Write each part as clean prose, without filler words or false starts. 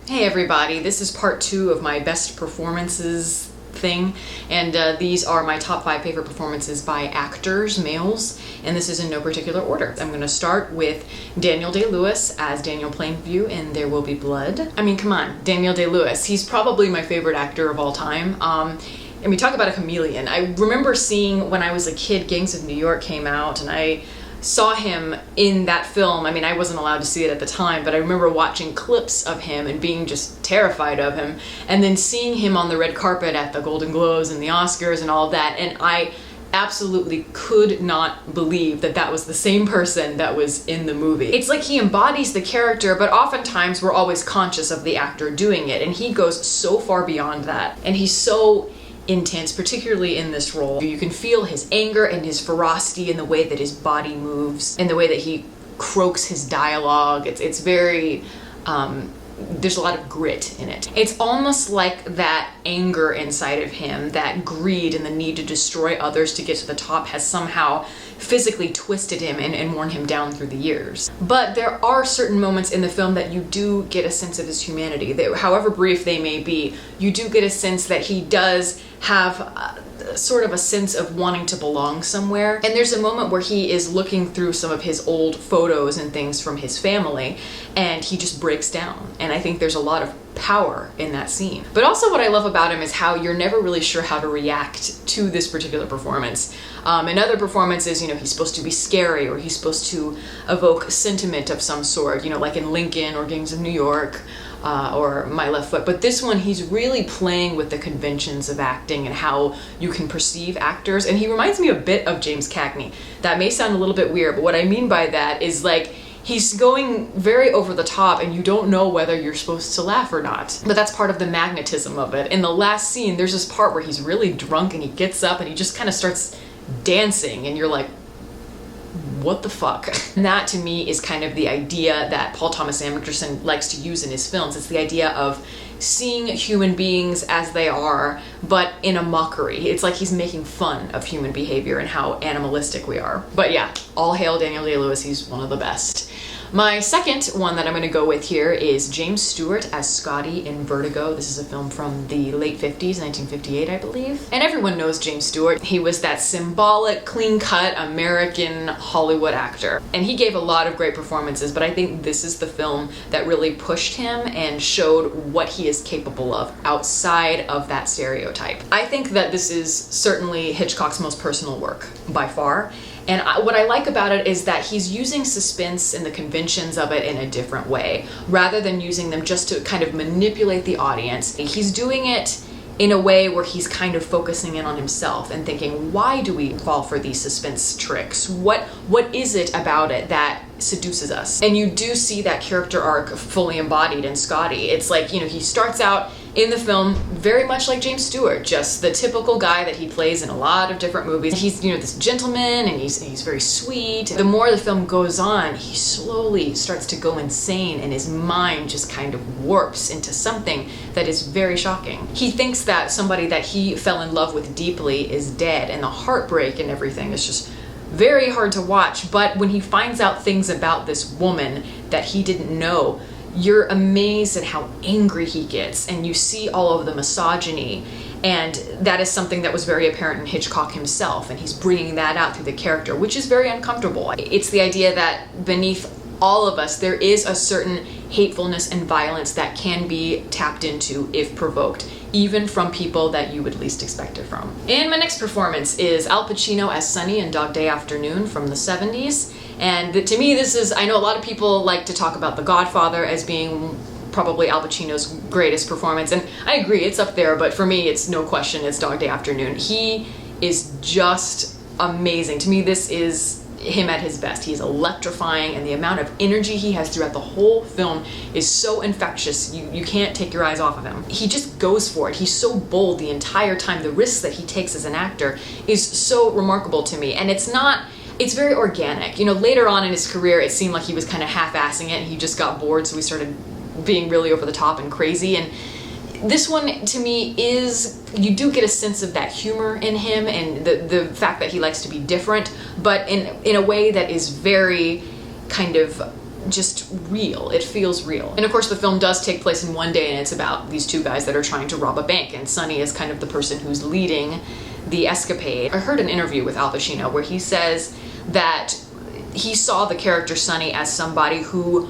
Hey everybody, this is part 2 of my best performances thing, and these are my top 5 favorite performances by actors, males, and this is in no particular order. I'm gonna start with Daniel Day-Lewis as Daniel Plainview in There Will Be Blood. I mean, come on, Daniel Day-Lewis. He's probably my favorite actor of all time. And we talk about a chameleon. I remember seeing when I was a kid, Gangs of New York came out, and I saw him in that film. I mean, I wasn't allowed to see it at the time, but I remember watching clips of him and being just terrified of him, and then seeing him on the red carpet at the Golden Globes and the Oscars and all of that, and I absolutely could not believe that that was the same person that was in the movie. It's like he embodies the character, but oftentimes we're always conscious of the actor doing it, and he goes so far beyond that, and he's so intense, particularly in this role. You can feel his anger and his ferocity in the way that his body moves, and the way that he croaks his dialogue. It's very, there's a lot of grit in it. It's almost like that anger inside of him, that greed and the need to destroy others to get to the top has somehow physically twisted him and worn him down through the years. But there are certain moments in the film that you do get a sense of his humanity, that however brief they may be, you do get a sense that he does have sort of a sense of wanting to belong somewhere. And there's a moment where he is looking through some of his old photos and things from his family, and he just breaks down. And I think there's a lot of power in that scene. But also what I love about him is how you're never really sure how to react to this particular performance. In other performances, you know, he's supposed to be scary, or he's supposed to evoke sentiment of some sort, you know, like in Lincoln or Gangs of New York, or My Left Foot. But this one, he's really playing with the conventions of acting and how you can perceive actors. And he reminds me a bit of James Cagney. That may sound a little bit weird, but what I mean by that is, like, he's going very over the top and you don't know whether you're supposed to laugh or not. But that's part of the magnetism of it. In the last scene, there's this part where he's really drunk and he gets up and he just kind of starts dancing, and you're like, what the fuck? And that to me is kind of the idea that Paul Thomas Anderson likes to use in his films. It's the idea of seeing human beings as they are, but in a mockery. It's like he's making fun of human behavior and how animalistic we are. But yeah, all hail Daniel Day-Lewis, he's one of the best. My second one that I'm going to go with here is James Stewart as Scotty in Vertigo. This is a film from the late 50s, 1958, I believe. And everyone knows James Stewart. He was that symbolic, clean-cut American Hollywood actor. And he gave a lot of great performances, but I think this is the film that really pushed him and showed what he is capable of outside of that stereotype. I think that this is certainly Hitchcock's most personal work, by far. And what I like about it is that he's using suspense and the conventions of it in a different way, rather than using them just to kind of manipulate the audience. He's doing it in a way where he's kind of focusing in on himself and thinking, why do we fall for these suspense tricks? What is it about it that seduces us? And you do see that character arc fully embodied in Scotty. It's like, you know, he starts out in the film very much like James Stewart, just the typical guy that he plays in a lot of different movies. He's, you know, this gentleman, and he's very sweet. The more the film goes on, he slowly starts to go insane, and his mind just kind of warps into something that is very shocking. He thinks that somebody that he fell in love with deeply is dead, and the heartbreak and everything is just very hard to watch. But when he finds out things about this woman that he didn't know, you're amazed at how angry he gets, and you see all of the misogyny, and that is something that was very apparent in Hitchcock himself, and he's bringing that out through the character, which is very uncomfortable. It's the idea that beneath all of us, there is a certain hatefulness and violence that can be tapped into if provoked, even from people that you would least expect it from. And my next performance is Al Pacino as Sonny in Dog Day Afternoon from the 70s. And to me, this is, I know a lot of people like to talk about The Godfather as being probably Al Pacino's greatest performance, and I agree, it's up there, but for me, it's no question, it's Dog Day Afternoon. He is just amazing. To me, this is him at his best. He's electrifying, and the amount of energy he has throughout the whole film is so infectious. You can't take your eyes off of him. He just goes for it. He's so bold the entire time. The risks that he takes as an actor is so remarkable to me, and it's very organic. You know, later on in his career, it seemed like he was kind of half-assing it, and he just got bored, so he started being really over the top and crazy. And this one, to me, is, you do get a sense of that humor in him and the fact that he likes to be different, but in a way that is very kind of just real. It feels real. And of course the film does take place in one day, and it's about these two guys that are trying to rob a bank, and Sonny is kind of the person who's leading the escapade. I heard an interview with Al Pacino where he says that he saw the character Sonny as somebody who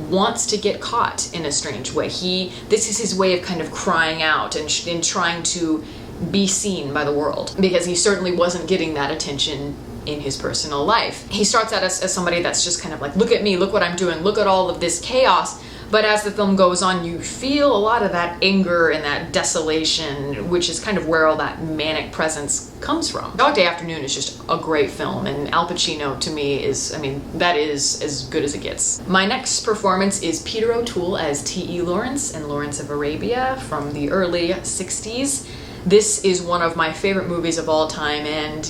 wants to get caught in a strange way. This is his way of kind of crying out and trying to be seen by the world, because he certainly wasn't getting that attention in his personal life. He starts out as somebody that's just kind of like, look at me, look what I'm doing, look at all of this chaos. But as the film goes on, you feel a lot of that anger and that desolation, which is kind of where all that manic presence comes from. Dog Day Afternoon is just a great film, and Al Pacino to me is, that is as good as it gets. My next performance is Peter O'Toole as T.E. Lawrence in Lawrence of Arabia from the early 60s. This is one of my favorite movies of all time, and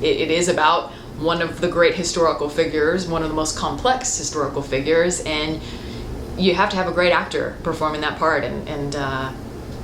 it is about one of the great historical figures, one of the most complex historical figures, and you have to have a great actor performing that part, and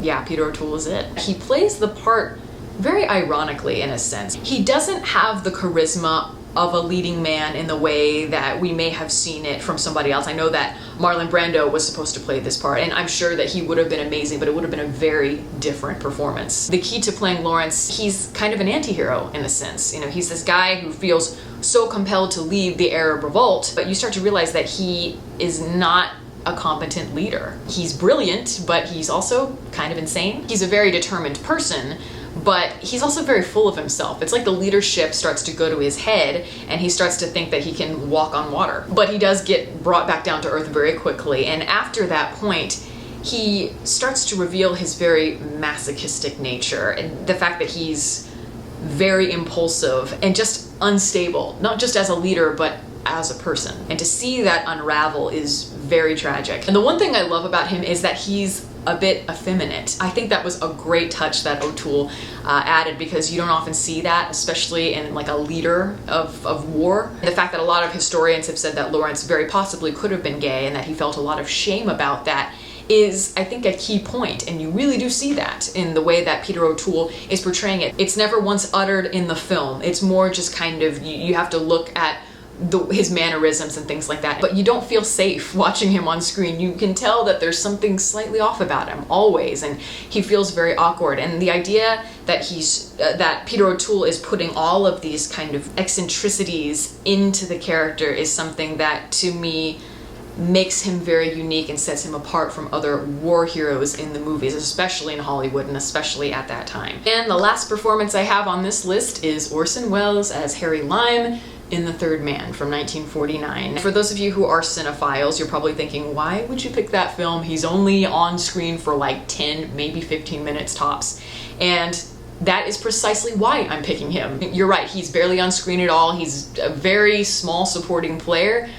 yeah, Peter O'Toole is it. He plays the part very ironically, in a sense. He doesn't have the charisma of a leading man in the way that we may have seen it from somebody else. I know that Marlon Brando was supposed to play this part, and I'm sure that he would have been amazing, but it would have been a very different performance. The key to playing Lawrence, he's kind of an anti-hero in a sense. He's this guy who feels so compelled to lead the Arab revolt, but you start to realize that he is not a competent leader. He's brilliant, but he's also kind of insane. He's a very determined person, but he's also very full of himself. It's like the leadership starts to go to his head, and he starts to think that he can walk on water. But he does get brought back down to earth very quickly, and after that point, he starts to reveal his very masochistic nature, and the fact that he's very impulsive and just unstable, not just as a leader, but as a person. And to see that unravel is very tragic. And the one thing I love about him is that he's a bit effeminate. I think that was a great touch that O'Toole added, because you don't often see that, especially in like a leader of war. The fact that a lot of historians have said that Lawrence very possibly could have been gay, and that he felt a lot of shame about that, is, I think, a key point, and you really do see that in the way that Peter O'Toole is portraying it. It's never once uttered in the film. It's more just kind of, you have to look at his mannerisms and things like that, but you don't feel safe watching him on screen. You can tell that there's something slightly off about him always, and he feels very awkward. And the idea that that Peter O'Toole is putting all of these kind of eccentricities into the character is something that, to me, makes him very unique and sets him apart from other war heroes in the movies, especially in Hollywood and especially at that time. And the last performance I have on this list is Orson Welles as Harry Lime in The Third Man from 1949. For those of you who are cinephiles, you're probably thinking, why would you pick that film? He's only on screen for like 10, maybe 15 minutes tops. And that is precisely why I'm picking him. You're right, he's barely on screen at all. He's a very small supporting player,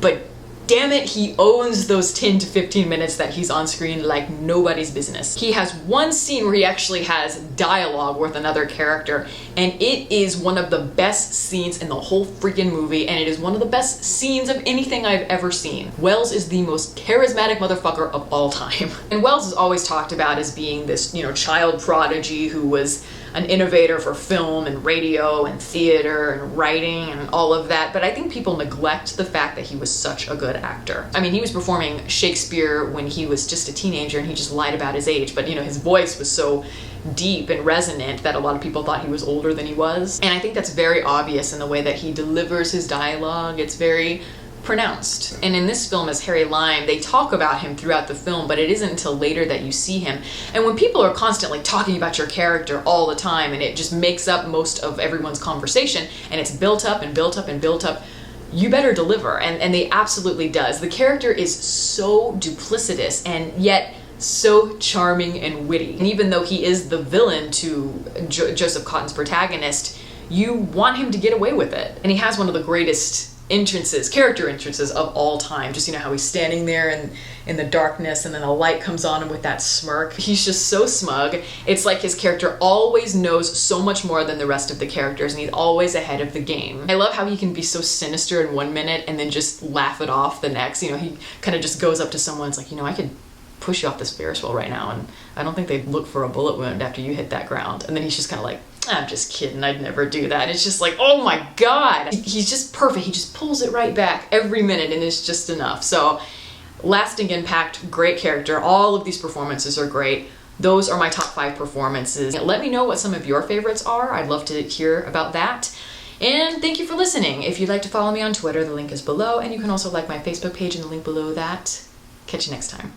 but damn it, he owns those 10 to 15 minutes that he's on screen like nobody's business. He has one scene where he actually has dialogue with another character, and it is one of the best scenes in the whole freaking movie, and it is one of the best scenes of anything I've ever seen. Wells is the most charismatic motherfucker of all time. And Wells is always talked about as being this, child prodigy who was an innovator for film and radio and theater and writing and all of that, but I think people neglect the fact that he was such a good actor. He was performing Shakespeare when he was just a teenager, and he just lied about his age, but his voice was so deep and resonant that a lot of people thought he was older than he was. And I think that's very obvious in the way that he delivers his dialogue. It's very pronounced. And in this film as Harry Lime, they talk about him throughout the film, but it isn't until later that you see him. And when people are constantly talking about your character all the time, and it just makes up most of everyone's conversation, and it's built up and built up and built up, you better deliver. And they absolutely does. The character is so duplicitous and yet so charming and witty. And even though he is the villain to Joseph Cotton's protagonist, you want him to get away with it. And he has one of the greatest character entrances of all time. Just how he's standing there in the darkness, and then a light comes on him with that smirk. He's just so smug. It's like his character always knows so much more than the rest of the characters, and he's always ahead of the game. I love how he can be so sinister in one minute and then just laugh it off the next. He kind of just goes up to someone, it's like, I could push you off this Ferris wheel right now, and I don't think they'd look for a bullet wound after you hit that ground. And then he's just kind of like, I'm just kidding, I'd never do that. It's just like, oh my God, he's just perfect. He just pulls it right back every minute and it's just enough. So lasting impact, great character. All of these performances are great. Those are my top 5 performances. Let me know what some of your favorites are. I'd love to hear about that. And thank you for listening. If you'd like to follow me on Twitter, the link is below, and you can also like my Facebook page in the link below that. Catch you next time.